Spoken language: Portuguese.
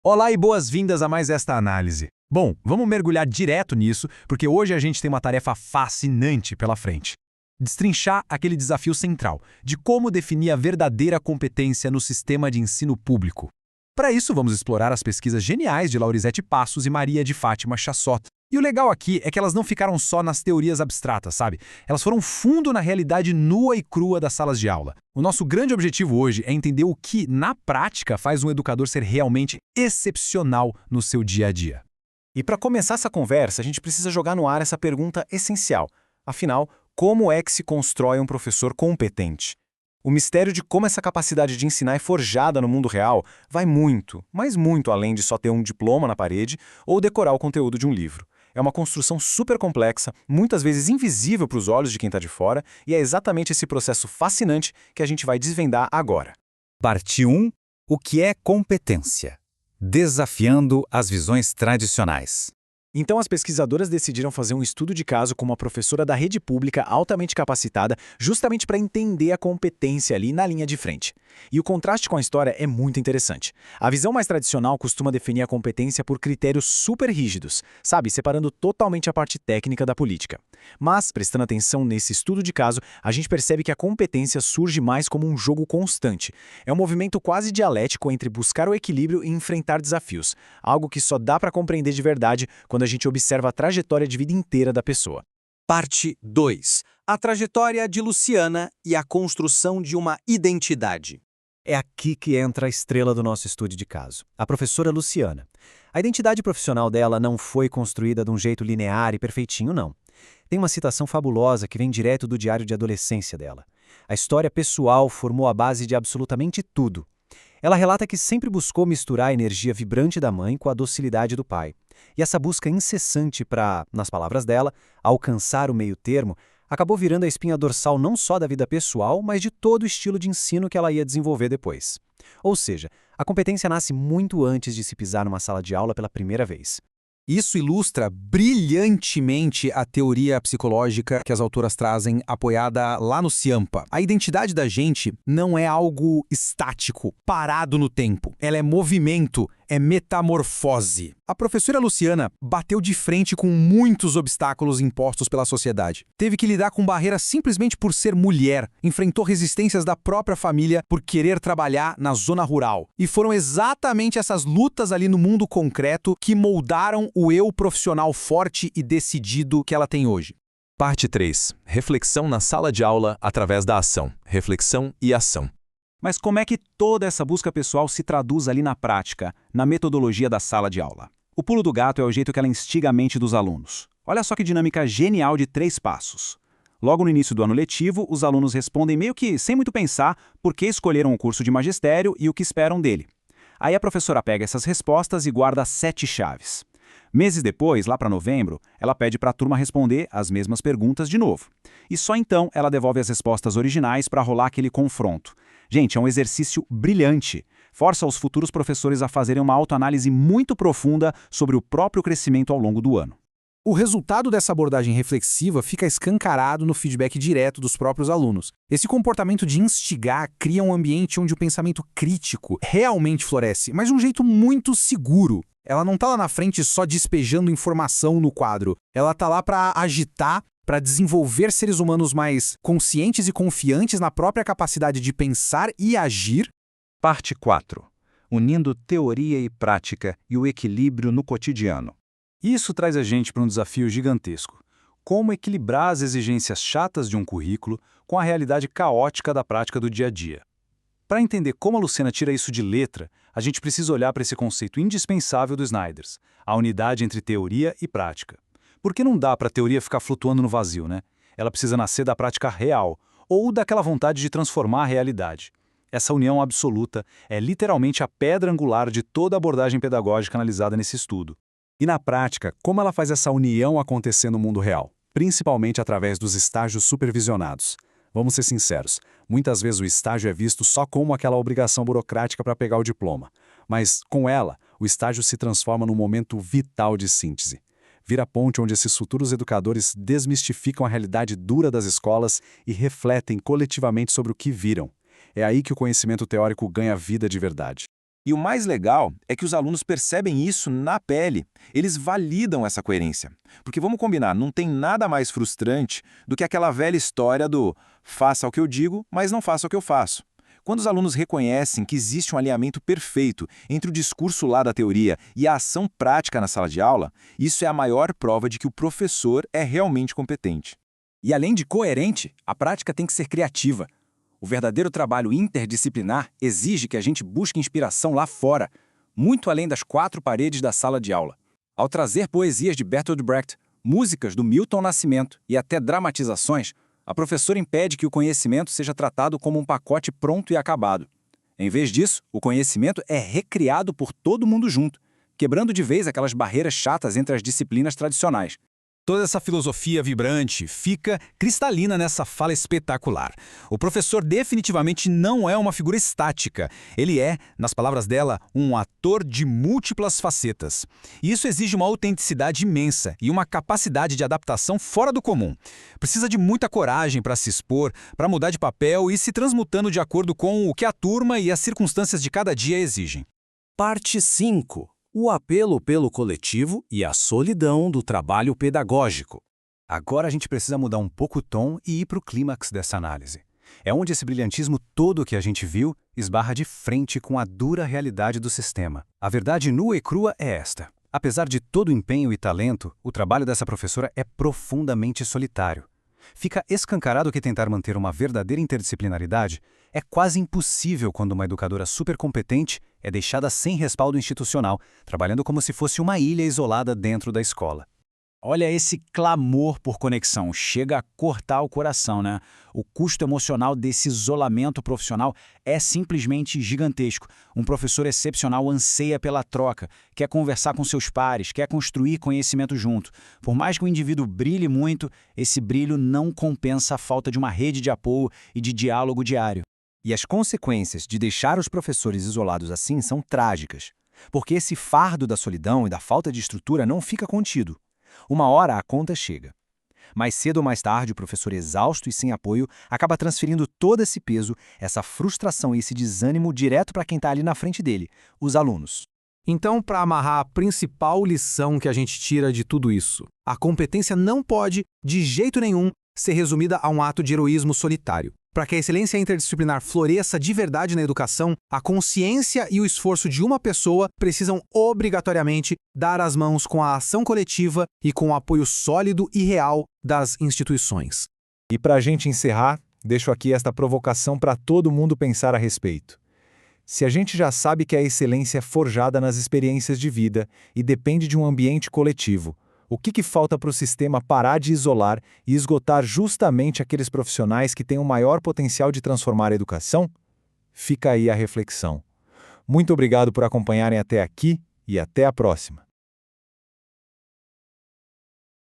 Olá e boas-vindas a mais esta análise. Bom, vamos mergulhar direto nisso, porque hoje a gente tem uma tarefa fascinante pela frente. Destrinchar aquele desafio central de como definir a verdadeira competência no sistema de ensino público. Para isso, vamos explorar as pesquisas geniais de Laurisete Passos e Maria de Fátima Chassot. E o legal aqui é que elas não ficaram só nas teorias abstratas, sabe? Elas foram fundo na realidade nua e crua das salas de aula. O nosso grande objetivo hoje é entender o que, na prática, faz um educador ser realmente excepcional no seu dia a dia. E para começar essa conversa, a gente precisa jogar no ar essa pergunta essencial. Afinal, como é que se constrói um professor competente? O mistério de como essa capacidade de ensinar é forjada no mundo real vai muito, mas muito além de só ter um diploma na parede ou decorar o conteúdo de um livro. É uma construção super complexa, muitas vezes invisível para os olhos de quem está de fora, e é exatamente esse processo fascinante que a gente vai desvendar agora. Parte 1. O que é competência? Desafiando as visões tradicionais. Então as pesquisadoras decidiram fazer um estudo de caso com uma professora da rede pública altamente capacitada, justamente para entender a competência ali na linha de frente. E o contraste com a história é muito interessante. A visão mais tradicional costuma definir a competência por critérios super rígidos, sabe, separando totalmente a parte técnica da política. Mas, prestando atenção nesse estudo de caso, a gente percebe que a competência surge mais como um jogo constante. É um movimento quase dialético entre buscar o equilíbrio e enfrentar desafios, algo que só dá para compreender de verdade quando a gente observa a trajetória de vida inteira da pessoa. Parte 2. A trajetória de Luciana e a construção de uma identidade. É aqui que entra a estrela do nosso estudo de caso, a professora Luciana. A identidade profissional dela não foi construída de um jeito linear e perfeitinho, não. Tem uma citação fabulosa que vem direto do diário de adolescência dela. A história pessoal formou a base de absolutamente tudo. Ela relata que sempre buscou misturar a energia vibrante da mãe com a docilidade do pai. E essa busca incessante para, nas palavras dela, alcançar o meio termo, acabou virando a espinha dorsal não só da vida pessoal, mas de todo o estilo de ensino que ela ia desenvolver depois. Ou seja, a competência nasce muito antes de se pisar numa sala de aula pela primeira vez. Isso ilustra brilhantemente a teoria psicológica que as autoras trazem, apoiada lá no Ciampa. A identidade da gente não é algo estático, parado no tempo. Ela é movimento, é metamorfose. A professora Luciana bateu de frente com muitos obstáculos impostos pela sociedade. Teve que lidar com barreiras simplesmente por ser mulher, enfrentou resistências da própria família por querer trabalhar na zona rural. E foram exatamente essas lutas ali no mundo concreto que moldaram o eu profissional forte e decidido que ela tem hoje. Parte 3. Reflexão na sala de aula através da ação. Reflexão e ação. Mas como é que toda essa busca pessoal se traduz ali na prática, na metodologia da sala de aula? O pulo do gato é o jeito que ela instiga a mente dos alunos. Olha só que dinâmica genial de 3 passos. Logo no início do ano letivo, os alunos respondem meio que sem muito pensar por que escolheram o curso de magistério e o que esperam dele. Aí a professora pega essas respostas e guarda 7 chaves. Meses depois, lá para novembro, ela pede para a turma responder as mesmas perguntas de novo. E só então ela devolve as respostas originais para rolar aquele confronto. Gente, é um exercício brilhante. Força os futuros professores a fazerem uma autoanálise muito profunda sobre o próprio crescimento ao longo do ano. O resultado dessa abordagem reflexiva fica escancarado no feedback direto dos próprios alunos. Esse comportamento de instigar cria um ambiente onde o pensamento crítico realmente floresce, mas de um jeito muito seguro. Ela não está lá na frente só despejando informação no quadro. Ela está lá para agitar, para desenvolver seres humanos mais conscientes e confiantes na própria capacidade de pensar e agir. Parte 4. Unindo teoria e prática e o equilíbrio no cotidiano. Isso traz a gente para um desafio gigantesco. Como equilibrar as exigências chatas de um currículo com a realidade caótica da prática do dia a dia. Para entender como a Luciana tira isso de letra, a gente precisa olhar para esse conceito indispensável do Snyders, a unidade entre teoria e prática. Porque não dá para a teoria ficar flutuando no vazio, né? Ela precisa nascer da prática real, ou daquela vontade de transformar a realidade. Essa união absoluta é literalmente a pedra angular de toda a abordagem pedagógica analisada nesse estudo. E na prática, como ela faz essa união acontecer no mundo real? Principalmente através dos estágios supervisionados. Vamos ser sinceros, muitas vezes o estágio é visto só como aquela obrigação burocrática para pegar o diploma. Mas, com ela, o estágio se transforma num momento vital de síntese. Vira a ponte onde esses futuros educadores desmistificam a realidade dura das escolas e refletem coletivamente sobre o que viram. É aí que o conhecimento teórico ganha vida de verdade. E o mais legal é que os alunos percebem isso na pele. Eles validam essa coerência. Porque vamos combinar, não tem nada mais frustrante do que aquela velha história do faça o que eu digo, mas não faça o que eu faço. Quando os alunos reconhecem que existe um alinhamento perfeito entre o discurso lá da teoria e a ação prática na sala de aula, isso é a maior prova de que o professor é realmente competente. E além de coerente, a prática tem que ser criativa. O verdadeiro trabalho interdisciplinar exige que a gente busque inspiração lá fora, muito além das 4 paredes da sala de aula. Ao trazer poesias de Bertolt Brecht, músicas do Milton Nascimento e até dramatizações, a professora impede que o conhecimento seja tratado como um pacote pronto e acabado. Em vez disso, o conhecimento é recriado por todo mundo junto, quebrando de vez aquelas barreiras chatas entre as disciplinas tradicionais. Toda essa filosofia vibrante fica cristalina nessa fala espetacular. O professor definitivamente não é uma figura estática. Ele é, nas palavras dela, um ator de múltiplas facetas. E isso exige uma autenticidade imensa e uma capacidade de adaptação fora do comum. Precisa de muita coragem para se expor, para mudar de papel e se transmutando de acordo com o que a turma e as circunstâncias de cada dia exigem. Parte 5. O apelo pelo coletivo e a solidão do trabalho pedagógico. Agora a gente precisa mudar um pouco o tom e ir para o clímax dessa análise. É onde esse brilhantismo todo que a gente viu esbarra de frente com a dura realidade do sistema. A verdade nua e crua é esta. Apesar de todo o empenho e talento, o trabalho dessa professora é profundamente solitário. Fica escancarado que tentar manter uma verdadeira interdisciplinaridade é quase impossível quando uma educadora supercompetente é deixada sem respaldo institucional, trabalhando como se fosse uma ilha isolada dentro da escola. Olha esse clamor por conexão, chega a cortar o coração, né? O custo emocional desse isolamento profissional é simplesmente gigantesco. Um professor excepcional anseia pela troca, quer conversar com seus pares, quer construir conhecimento junto. Por mais que o indivíduo brilhe muito, esse brilho não compensa a falta de uma rede de apoio e de diálogo diário. E as consequências de deixar os professores isolados assim são trágicas, porque esse fardo da solidão e da falta de estrutura não fica contido. Uma hora a conta chega. Mais cedo ou mais tarde, o professor exausto e sem apoio acaba transferindo todo esse peso, essa frustração e esse desânimo direto para quem está ali na frente dele, os alunos. Então, para amarrar a principal lição que a gente tira de tudo isso, a competência não pode, de jeito nenhum, ser resumida a um ato de heroísmo solitário. Para que a excelência interdisciplinar floresça de verdade na educação, a consciência e o esforço de uma pessoa precisam obrigatoriamente dar as mãos com a ação coletiva e com o apoio sólido e real das instituições. E para a gente encerrar, deixo aqui esta provocação para todo mundo pensar a respeito. Se a gente já sabe que a excelência é forjada nas experiências de vida e depende de um ambiente coletivo, o que falta para o sistema parar de isolar e esgotar justamente aqueles profissionais que têm o maior potencial de transformar a educação? Fica aí a reflexão. Muito obrigado por acompanharem até aqui e até a próxima.